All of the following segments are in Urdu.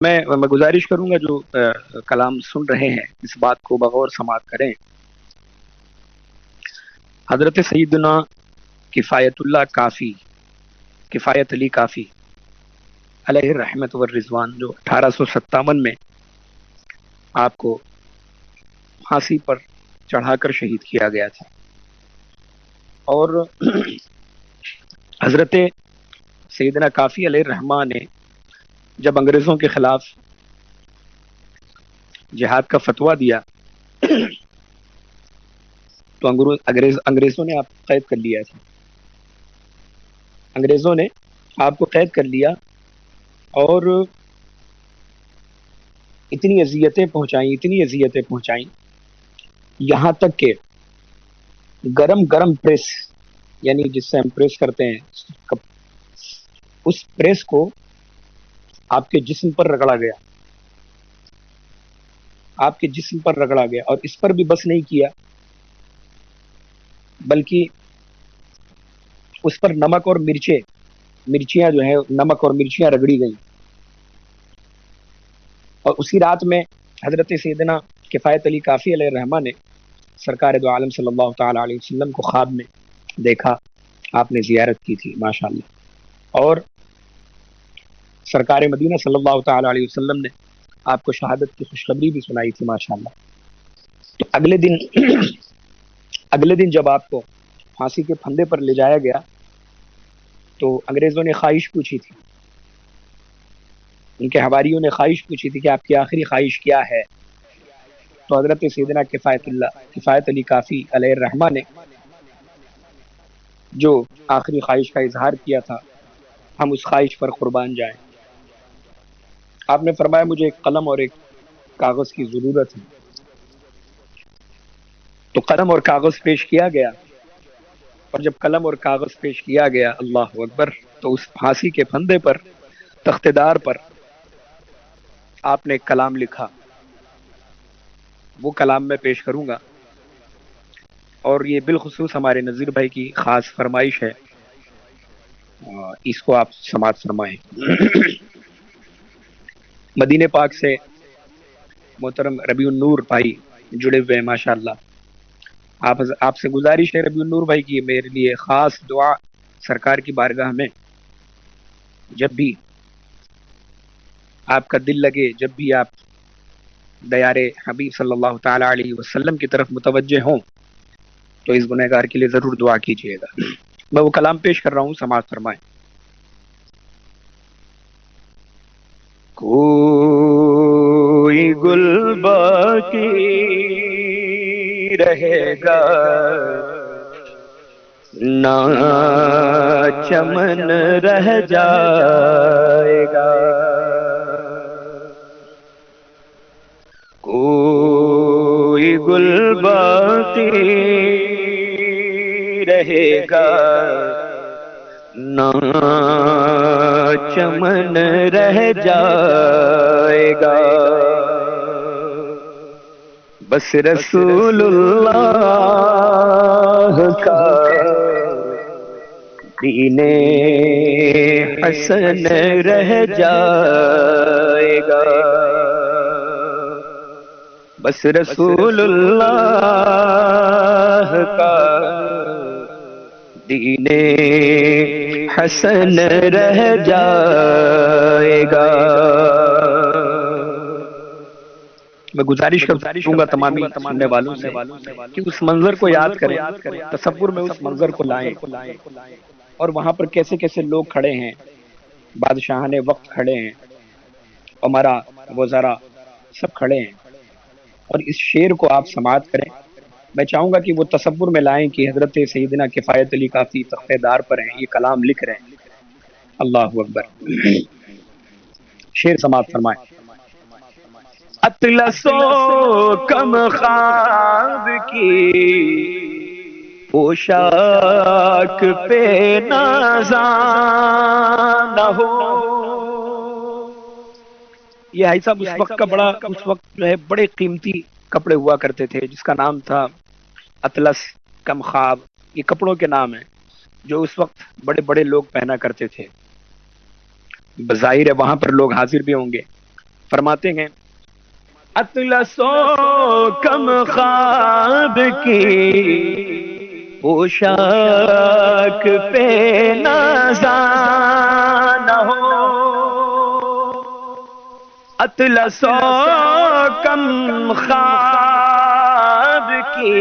میں گزارش کروں گا جو کلام سن رہے ہیں اس بات کو بغور سماعت کریں۔ حضرت سیدنا کفایت اللہ کافی، کفایت علی کافی علیہ الرحمت والرضوان، جو 1857 میں آپ کو پھانسی پر چڑھا کر شہید کیا گیا تھا، اور حضرت سیدنا کافی علیہ الرحمٰن نے جب انگریزوں کے خلاف جہاد کا فتویٰ دیا تو انگریزوں نے آپ کو قید کر لیا تھا، انگریزوں نے آپ کو قید کر لیا اور اتنی اذیتیں پہنچائیں یہاں تک کہ گرم گرم پریس، یعنی جس سے ہم پریس کرتے ہیں، اس پریس کو آپ کے جسم پر رگڑا گیا، اور اس پر بھی بس نہیں کیا بلکہ اس پر نمک اور مرچیاں جو ہیں، نمک اور مرچیاں رگڑی گئیں، اور اسی رات میں حضرت سیدنا کفایت علی کافی علیہ الرحمٰ نے سرکار دو عالم صلی اللہ تعالی علیہ وسلم کو خواب میں دیکھا، آپ نے زیارت کی تھی ماشاءاللہ، اور سرکار مدینہ صلی اللہ تعالی علیہ وسلم نے آپ کو شہادت کی خوشخبری بھی سنائی تھی ماشاءاللہ۔ تو اگلے دن جب آپ کو پھانسی کے پھندے پر لے جایا گیا تو انگریزوں نے خواہش پوچھی تھی، ان کے حواریوں نے خواہش پوچھی تھی کہ آپ کی آخری خواہش کیا ہے؟ تو حضرت سیدنا کفایت علی کافی علیہ الرحمٰ نے جو آخری خواہش کا اظہار کیا تھا، ہم اس خواہش پر قربان جائیں، آپ نے فرمایا مجھے ایک قلم اور ایک کاغذ کی ضرورت ہے۔ تو قلم اور کاغذ پیش کیا گیا، اور جب قلم اور کاغذ پیش کیا گیا، اللہ اکبر، تو اس پھانسی کے پھندے پر، تخت دار پر آپ نے ایک کلام لکھا، وہ کلام میں پیش کروں گا، اور یہ بالخصوص ہمارے نذیر بھائی کی خاص فرمائش ہے، اس کو آپ سماعت فرمائیں۔ مدینے پاک سے محترم ربیع النور بھائی جڑے ہوئے ہیں ماشاءاللہ، آپ سے گزارش ہے ربیع النور بھائی کی میرے لیے خاص دعا سرکار کی بارگاہ میں، جب بھی آپ کا دل لگے، جب بھی آپ دیار حبیب صلی اللہ تعالی علیہ وسلم کی طرف متوجہ ہوں تو اس گنہگار کے لیے ضرور دعا کیجیے گا۔ میں وہ کلام پیش کر رہا ہوں، سماعت فرمائیں۔ کوئی گل باقی رہے گا نہ چمن رہ جائے گا، کوئی گل باقی رہے گا نہ چمن رہ جائے گا، بس رسول اللہ کا دین حسن رہ جائے گا، بس رسول اللہ کا دین حسن رہ جائے گا۔ میں گزارش کروں گا تمامی سننے والوں سے کہ اس منظر کو یاد کریں، تصور میں اس منظر کو لائیں، اور وہاں پر کیسے کیسے لوگ کھڑے ہیں، بادشاہان وقت کھڑے ہیں، عمرا وزراء سب کھڑے ہیں، اور اس شعر کو آپ سماعت کریں۔ میں چاہوں گا کہ وہ تصور میں لائیں کہ حضرت سیدنا کفایت علی کافی تخت دار پر ہیں، یہ کلام لکھ رہے ہیں، اللہ اکبر۔ شعر سماعت فرمائیں۔ اطلسو کم خواب کی پوشاک پہ نازاں نہ ہو، یہ بھائی صاحب اس وقت جو ہے بڑے قیمتی کپڑے ہوا کرتے تھے جس کا نام تھا اطلس کم خواب، یہ کپڑوں کے نام ہیں جو اس وقت بڑے بڑے لوگ پہنا کرتے تھے۔ بظاہر ہے وہاں پر لوگ حاضر بھی ہوں گے، فرماتے ہیں اطلسو کم خواب کی پوشاک پہ نازاں نہ ہو، اطلسو کم خواب کی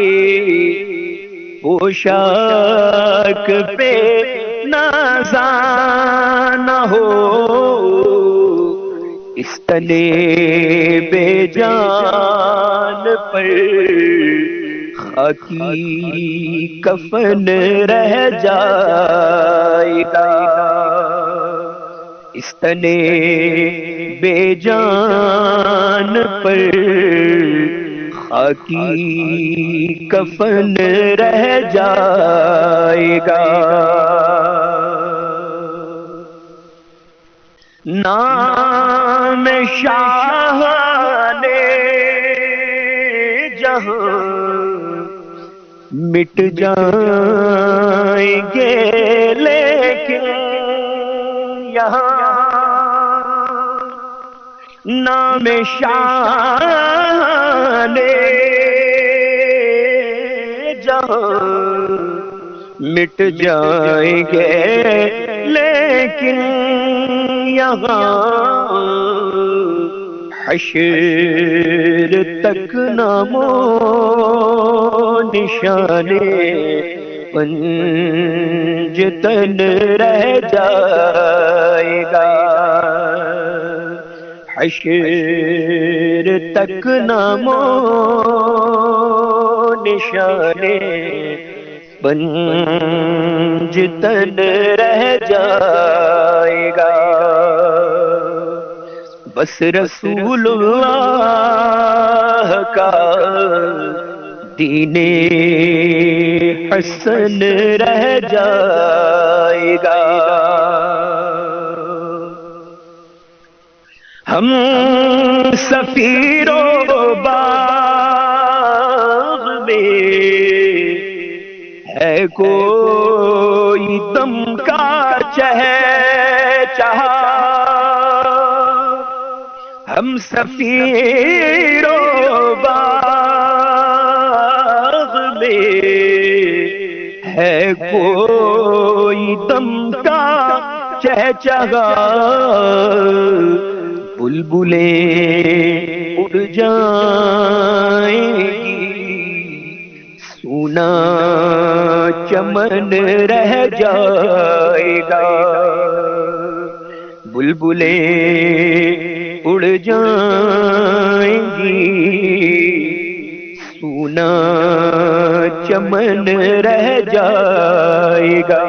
پوشاک پہ نازاں نہ ہو، اس تنے بے جان پر خاکی کفن رہ جائے گا، اس تنے بے جان پر خاکی کفن رہ جائے گا، نام شاہ نے جہاں مٹ جائیں گے لیکن یہاں نام شاہ نے جہاں مٹ جائیں گے لیکن یہاں حشر تک نام و نشانے پنجتن رہ جائے گا، حشر تک نام و نشانے پنجتن رہ جائے گا، بس رسول اللہ کا دین حسن رہ جائے گا، ہم سفیر و باغ میں ہے کوئی دم کا چہچہا، ہم سفیر و باغ میں ہے کوئی دم کا چہچہا، بلبلیں اڑ جائیں گی سونا چمن رہ جائے گا، بلبلیں اڑ جائیں گی سونا چمن رہ جائے گا،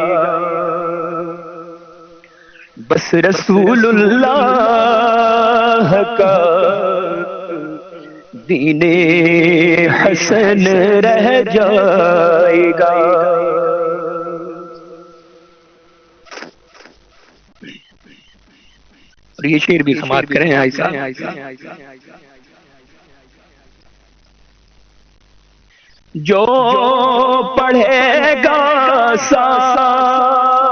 بس رسول اللہ کا دین حسن رہ جائے گا، اور یہ شعر بھی سماعت کریں ایسا، جو پڑھے گا صاحب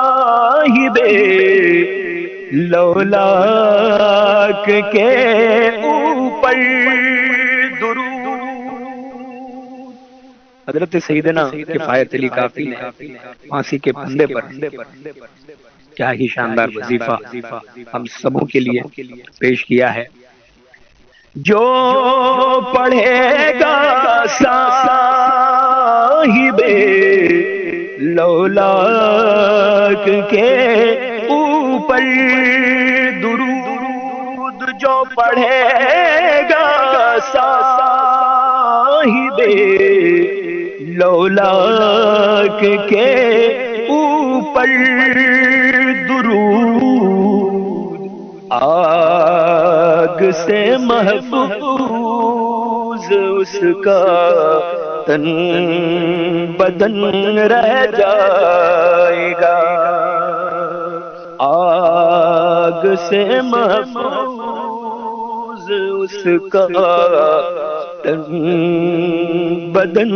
لولاک کے اوپر درود، حضرت سیدنا کفایت علی کافی نے پھانسی کے پھندے پر کیا ہی شاندار وظیفہ ہم سبوں کے لیے پیش کیا ہے، جو پڑھے گا صاحب لولاک کے اوپر درود، جو پڑھے گا صاحب لولاک کے اوپر درود، آگ سے محفوظ اس کا تن بدن رہ جائے گا، آگ سے محفوظ اس کا تن بدن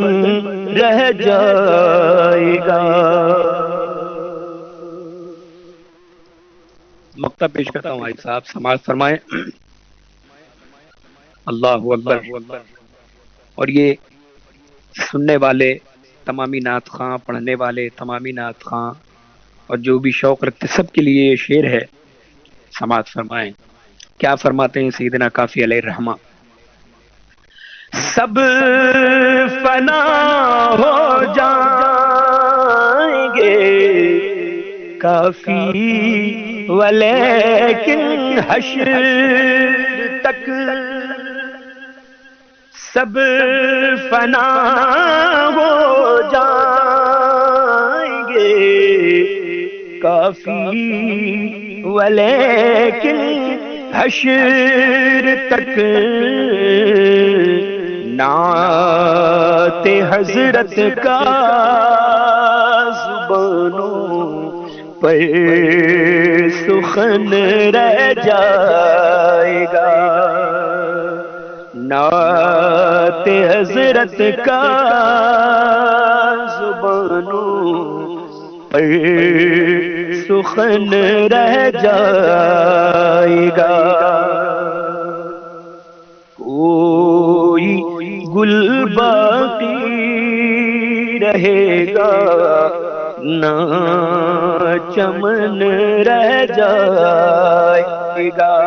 رہ جائے گا۔ مقطع پیش کرتا ہوں بھائی صاحب، سماعت فرمائیں۔ اللہ اکبر۔ اور یہ سننے والے تمامی نعت خواں، پڑھنے والے تمامی نعت خواں اور جو بھی شوق رکھتے سب کے لیے یہ شعر ہے، سماعت فرمائیں۔ کیا فرماتے ہیں سیدنا کافی علیہ الرحمہ؟ سب فنا ہو جائیں گے کافی، ولیکن حشر تک سب فنا ہو جائیں گے کافی، ولیکن حشر تک نعت حضرت کا زبانوں پر سخن رہ جائے گا، نعت حضرت کا زبانوں پر سخن رہ جائے گا۔ کوئی گل باقی رہے گا نہ چمن رہ جائے گا،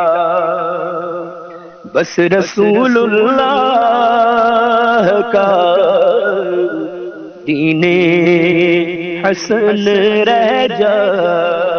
بس رسول اللہ کا دین حسن رہ جائے